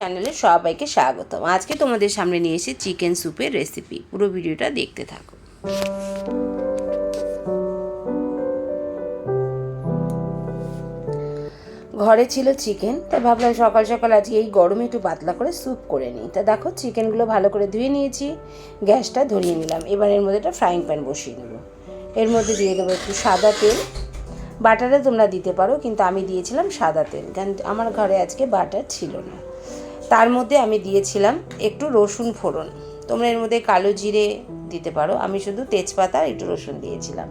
চ্যানেলে সবাইকে স্বাগতম। আজকে তোমাদের সামনে নিয়ে এসেছি চিকেন স্যুপের রেসিপি। পুরো ভিডিওটা দেখতে থাকো। ঘরে ছিল চিকেন, তা ভাবলাম সকাল সকাল আজকে এই গরমে একটু পাতলা করে স্যুপ করে নিই। তা দেখো চিকেনগুলো ভালো করে ধুয়ে নিয়েছি, গ্যাসটা ধরিয়ে নিলাম। এবার এর মধ্যে একটা ফ্রাইং প্যান বসিয়ে নেবো। এর মধ্যে দিয়ে দেবো একটু সাদা তেল। বাটারে তোমরা দিতে পারো, কিন্তু আমি দিয়েছিলাম সাদা তেল, কারণ আমার ঘরে আজকে বাটার ছিল না। তার মধ্যে আমি দিয়েছিলাম একটু রসুন ফোড়ন। তোমরা এর মধ্যে কালো জিরে দিতে পারো, আমি শুধু তেজপাতা আর একটু রসুন দিয়েছিলাম।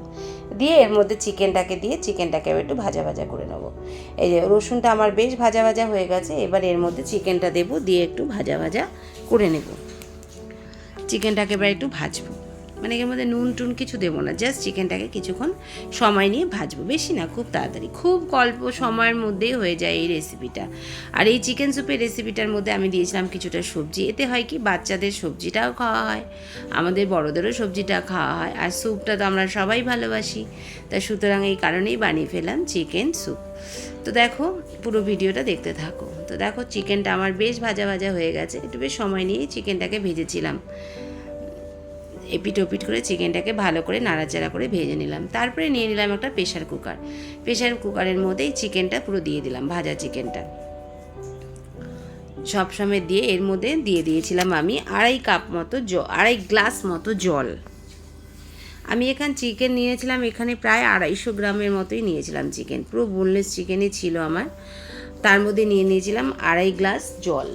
দিয়ে এর মধ্যে চিকেনটাকে একটু ভাজা ভাজা করে নেবো। এই যে রসুনটা আমার বেশ ভাজা ভাজা হয়ে গেছে। এবার এর মধ্যে চিকেনটা দেবো, দিয়ে একটু ভাজা ভাজা করে নেব। চিকেনটাকে এবার একটু ভাজবো, মানে এর মধ্যে নুন টুন কিছু দেবো না, জাস্ট চিকেনটাকে কিছুক্ষণ সময় নিয়ে ভাজবো। বেশি না, খুব তাড়াতাড়ি, খুব অল্প সময়ের মধ্যেই হয়ে যায় এই রেসিপিটা। আর এই চিকেন স্যুপের রেসিপিটার মধ্যে আমি দিয়েছিলাম কিছুটা সবজি। এতে হয় কি, বাচ্চাদের সবজিটাও খাওয়া হয়, আমাদের বড়োদেরও সবজিটা খাওয়া হয়, আর স্যুপটা তো আমরা সবাই ভালোবাসি। তা সুতরাং এই কারণেই বানিয়ে ফেলাম চিকেন স্যুপ। তো দেখো, পুরো ভিডিওটা দেখতে থাকো। তো দেখো চিকেনটা আমার বেশ ভাজা ভাজা হয়ে গেছে। একটু বেশ সময় নিয়ে চিকেনটাকে ভেজেছিলাম। এপিট ওপিট করে চিকেনটাকে ভালো করে নাড়াচাড়া করে ভেজে নিলাম। তারপরে নিয়ে নিলাম একটা প্রেশার কুকারের মধ্যেই চিকেনটা পুরো দিয়ে দিলাম, ভাজা চিকেনটা সব সময় দিয়ে এর মধ্যে দিয়ে দিয়েছিলাম আমি আড়াই গ্লাস মতো জল। আমি এখানে চিকেন নিয়েছিলাম, এখানে প্রায় 250 গ্রামের মতোই নিয়েছিলাম চিকেন, পুরো বোনলেস চিকেনই ছিল আমার। তার মধ্যে নিয়ে নিয়েছিলাম 2.5 গ্লাস জল।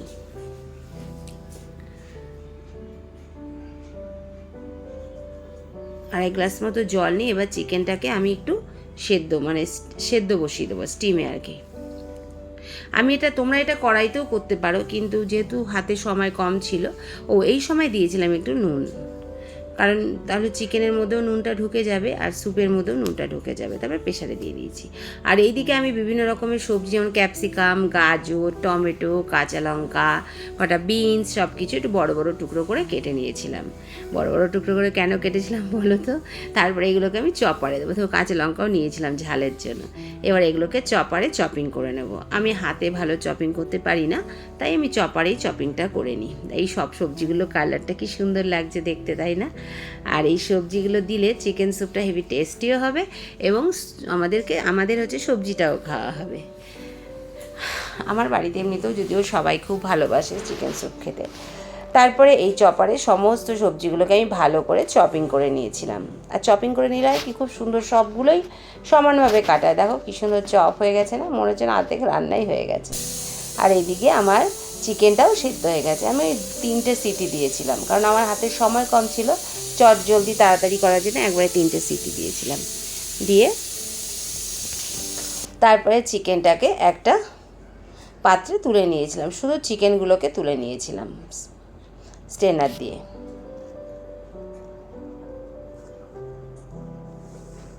আড়াই গ্লাস মতো জল নিয়ে এবার চিকেনটাকে আমি একটু সেদ্ধ বসিয়ে দেবো, স্টিমে আর কি। তোমরা এটা কড়াইতেও করতে পারো, কিন্তু যেহেতু হাতে সময় কম ছিল, এই সময় দিয়েছিলাম একটু নুন, কারণ তাহলে চিকেনের মধ্যেও নুনটা ঢুকে যাবে আর স্যুপের মধ্যেও নুনটা ঢুকে যাবে। তারপর প্রেশারে দিয়ে দিয়েছি। আর এইদিকে আমি বিভিন্ন রকমের সবজি, যেমন ক্যাপসিকাম, গাজর, টমেটো, কাঁচা লঙ্কা, কটা বিনস, সব কিছু একটু বড় বড় টুকরো করে কেটে নিয়েছিলাম। বড় বড় টুকরো করে কেন কেটেছিলাম বলো তো? তারপরে এগুলোকে আমি চপারে দেবো। তো কাঁচা লঙ্কাও নিয়েছিলাম ঝালের জন্য। এবার এগুলোকে চপারে চপিং করে নেব। আমি হাতে ভালো চপিং করতে পারি না, তাই আমি চপারেই চপিংটা করে নিই। এই সব সবজিগুলো কালারটা কি সুন্দর লাগছে দেখতে, তাই না? আর এই সবজিগুলো দিলে চিকেন স্যুপটা হেভি টেস্টিও হবে, এবং আমাদের হচ্ছে সবজিটাও খাওয়া হবে। আমার বাড়িতে এমনিতেও যদিও সবাই খুব ভালোবাসে চিকেন স্যুপ খেতে। তারপরে এই চপারে সমস্ত সবজিগুলোকে আমি ভালো করে চপিং করে নিয়েছিলাম। আর চপিং করে নিলে কি খুব সুন্দর সবগুলোই সমানভাবে কাটায়। দেখো কি সুন্দর চপ হয়ে গেছে না? মনে হচ্ছে না অর্ধেক রান্নাই হয়ে গেছে। আর এইদিকে আমার চিকেনটাও সিদ্ধ হয়ে গেছে। আমি 3টে সিটি দিয়েছিলাম, কারণ আমার হাতের সময় কম ছিল, জলদি তাড়াতাড়ি করার জন্য একবারে 3টে সিটি দিয়েছিলাম। দিয়ে তারপরে চিকেনটাকে একটা পাত্রে তুলে নিয়েছিলাম, শুধু চিকেনগুলোকে তুলে নিয়েছিলাম স্ট্রেনার দিয়ে।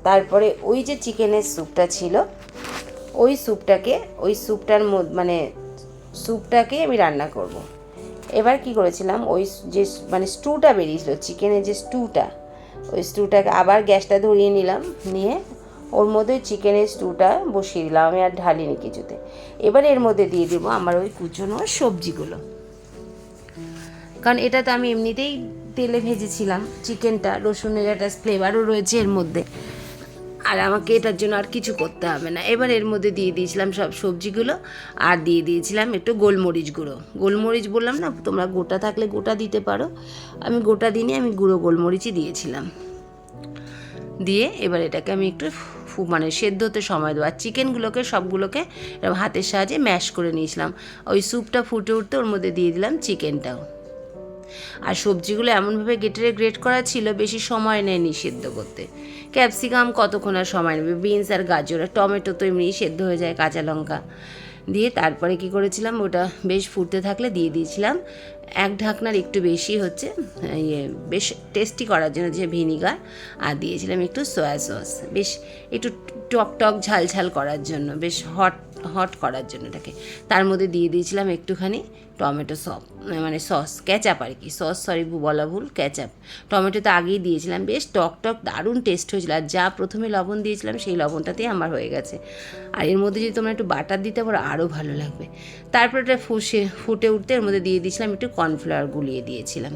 তারপরে ওই যে চিকেনের স্যুপটা ছিল, ওই স্যুপটাকে আমি রান্না করব। এবার কি করেছিলাম, ওই যে স্টুটা বেরিয়েছিল, চিকেনের যে ওই স্টুটাকে আবার গ্যাসটা ধরিয়ে নিলাম, নিয়ে ওর মধ্যে চিকেনের স্টুটা বসিয়ে দিলাম। আমি আর ঢালিনি কিছুতে। এবার এর মধ্যে দিয়ে দেবো আমার ওই কুচনো সবজিগুলো, কারণ এটা তো আমি এমনিতেই তেলে ভেজেছিলাম চিকেনটা, রসুনের একটা ফ্লেভারও রয়েছে এর মধ্যে, আর আমাকে এটার জন্য আর কিছু করতে হবে না। এবার এর মধ্যে দিয়ে দিয়েছিলাম সব সবজিগুলো, আর দিয়ে দিয়েছিলাম একটু গোলমরিচ গুঁড়ো। গোলমরিচ বললাম না, তোমরা গোটা থাকলে গোটা দিতে পারো, আমি গোটা দিইনি, আমি গুঁড়ো গোলমরিচই দিয়েছিলাম। দিয়ে এবার এটাকে আমি একটু সেদ্ধ হতে সময় দেবো। আর চিকেনগুলোকে সবগুলোকে হাতের সাহায্যে ম্যাশ করে নিয়েছিলাম। ওই স্যুপটা ফুটে উঠতে ওর মধ্যে দিয়ে দিলাম চিকেনটাও। আর সবজিগুলো এমনভাবে গ্রেট করা ছিল, বেশি সময় নেয়নি সেদ্ধ করতে। ক্যাপসিকাম কতক্ষণ আর সময় নেবে, বিনস আর গাজর, আর টমেটো তো এমনিই সেদ্ধ হয়ে যায়, কাঁচা লঙ্কা দিয়ে। তারপরে কি করেছিলাম, ওটা বেশ ফুটতে থাকলে দিয়ে দিয়েছিলাম এক ঢাকনার একটু বেশি হচ্ছে বেশ টেস্টি করার জন্য যে ভিনিগার, আর দিয়েছিলাম একটু সয়া সস, বেশ একটু টক ঝাল ঝাল করার জন্য, বেশ হট হট করার জন্য এটাকে। তার মধ্যে দিয়ে দিয়েছিলাম একটুখানি টমেটো মানে সস, ক্যাচাপ আর কি, সস সরি বলা ভুল, ক্যাচাপ। টমেটো তো আগেই দিয়েছিলাম, বেশ টক টক দারুণ টেস্ট হয়েছিল। আর যা প্রথমে লবণ দিয়েছিলাম সেই লবণটাতেই আমার হয়ে গেছে। আর এর মধ্যে যদি তোমরা একটু বাটার দিতে পারো আরও ভালো লাগবে। তারপর এটা ফুটে উঠতে এর মধ্যে দিয়ে দিয়েছিলাম একটু কর্নফ্লাওয়ার গুলিয়ে দিয়েছিলাম।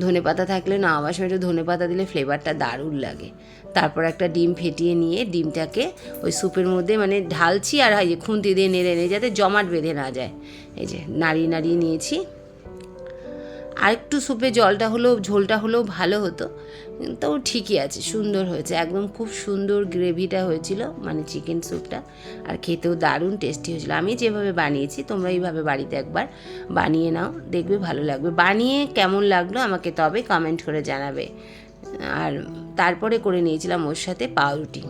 ধনেপাতা থাকলে না, আমার সময় একটু ধনেপাতা দিলে ফ্লেভারটা দারুণ লাগে। তারপর একটা ডিম ফেটিয়ে নিয়ে ডিমটাকে ওই স্যুপের মধ্যে মানে ঢালছি, আর এই যে খুন্তি দিয়ে নেড়ে যাতে জমাট বেঁধে না যায়। এই যে নাড়িয়ে নাড়িয়ে নিয়েছি। আর একটু স্যুপে ঝোলটা হলেও ভালো হতো, তো ঠিকই আছে, সুন্দর হয়েছে, একদম খুব সুন্দর গ্রেভিটা হয়েছিল, মানে চিকেন স্যুপটা। আর খেতেও দারুণ টেস্টি হয়েছিল। আমি যেভাবে বানিয়েছি তোমরা এইভাবে বাড়িতে একবার বানিয়ে নাও, দেখবে ভালো লাগবে। বানিয়ে কেমন লাগলো আমাকে তবে কমেন্ট করে জানাবে। আর তারপরে করে নিয়েছিলাম ওর সাথে পাউরুটি।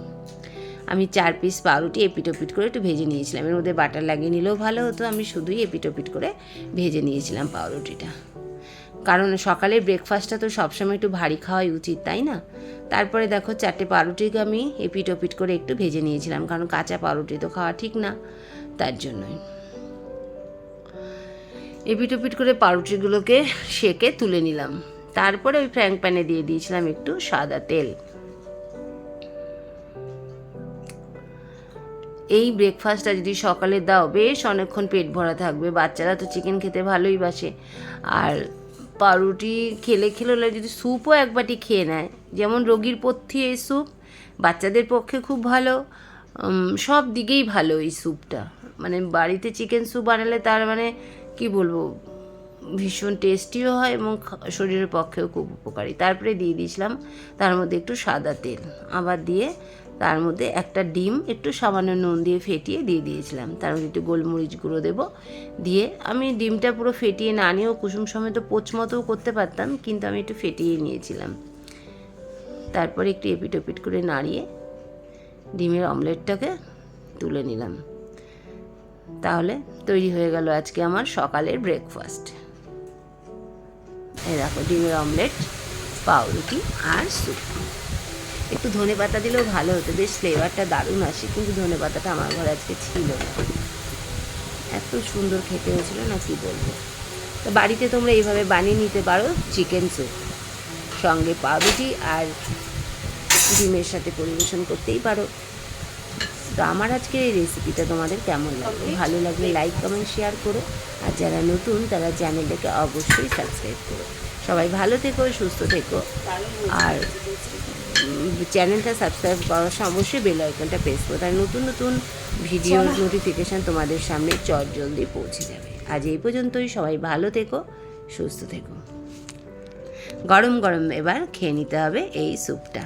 আমি 4 পিস পাউরুটি এপিটোপিট করে একটু ভেজে নিয়েছিলাম। এর মধ্যে বাটার লাগিয়ে নিলেও ভালো হতো, আমি শুধুই এপিটোপিট করে ভেজে নিয়েছিলাম পাউরুটিটা। কারণ সকালের ব্রেকফাস্টটা তো সবসময় একটু ভারী খাওয়াই উচিত, তাই না? তারপরে দেখো 4টে পাউরুটিকে আমি এপিটোপিট করে একটু ভেজে নিয়েছিলাম, কারণ কাঁচা পাউরুটি তো খাওয়া ঠিক না, তার জন্যই। এপিটোপিট করে পাউরুটিগুলোকে সেকে তুলে নিলাম। তারপরে ওই ফ্রাইং প্যানে দিয়ে দিয়েছিলাম একটু সাদা তেল। এই ব্রেকফাস্টটা যদি সকালে দাও বেশ অনেকক্ষণ পেট ভরা থাকবে। বাচ্চারা তো চিকেন খেতে ভালোই বাসে, আর পাউরুটি খেলে যদি স্যুপও এক বাটি খেয়ে নেয়, যেমন রোগীর পথ্যি এই স্যুপ, বাচ্চাদের পক্ষে খুব ভালো, সব দিকেই ভালো এই স্যুপটা। মানে বাড়িতে চিকেন স্যুপ বানালে তার মানে কি বলবো, ভীষণ টেস্টিও হয় এবং শরীরের পক্ষেও খুব উপকারী। তারপরে দিয়ে দিয়েছিলাম তার মধ্যে একটু সাদা তেল, আবার দিয়ে তার মধ্যে একটা ডিম একটু সামান্য নুন দিয়ে ফেটিয়ে দিয়ে দিয়েছিলাম। তার মধ্যে একটু গোলমরিচ গুঁড়ো দেবো, দিয়ে আমি ডিমটা পুরো ফেটিয়ে না নিয়েও কুসুম সমেত পোচ মতোও করতে পারতাম, কিন্তু আমি একটু ফেটিয়ে নিয়েছিলাম। তারপরে একটু এপিটোপিট করে নাড়িয়ে ডিমের অমলেটটাকে তুলে নিলাম। তাহলে তৈরি হয়ে গেল আজকে আমার সকালের ব্রেকফাস্ট। এই দেখো ডিমের অমলেট, পাউরুটি আর স্যুপ। একটু ধনেপাতা দিলেও ভালো হতো, বেশ ফ্লেভারটা দারুণ আসে, কিন্তু ধনেপাতাটা আমার ঘরে আজকে ছিল না। এত সুন্দর খেতে হয়েছিল না কি বলবো। তো বাড়িতে তোমরা এইভাবে বানিয়ে নিতে পারো চিকেন স্যুপ, সঙ্গে পাউরুটি আর ডিমের সাথে পরিবেশন করতেই পারো। তো আমার আজকের এই রেসিপিটা তোমাদের কেমন লাগলো? ভালো লাগলে লাইক কমেন্ট শেয়ার করো, আর যারা নতুন তারা চ্যানেলটাকে অবশ্যই সাবস্ক্রাইব করো। সবাই ভালো থেকো, সুস্থ থেকো, আর চ্যানেলটা সাবস্ক্রাইব করার সময় অবশ্যই বেল আইকনটা প্রেস করো, তার নতুন নতুন ভিডিও নোটিফিকেশান তোমাদের সামনে জলদি পৌঁছে যাবে। আজ এই পর্যন্তই, সবাই ভালো থেকো, সুস্থ থেকো। গরম গরম এবার খেয়ে নিতে হবে এই স্যুপটা।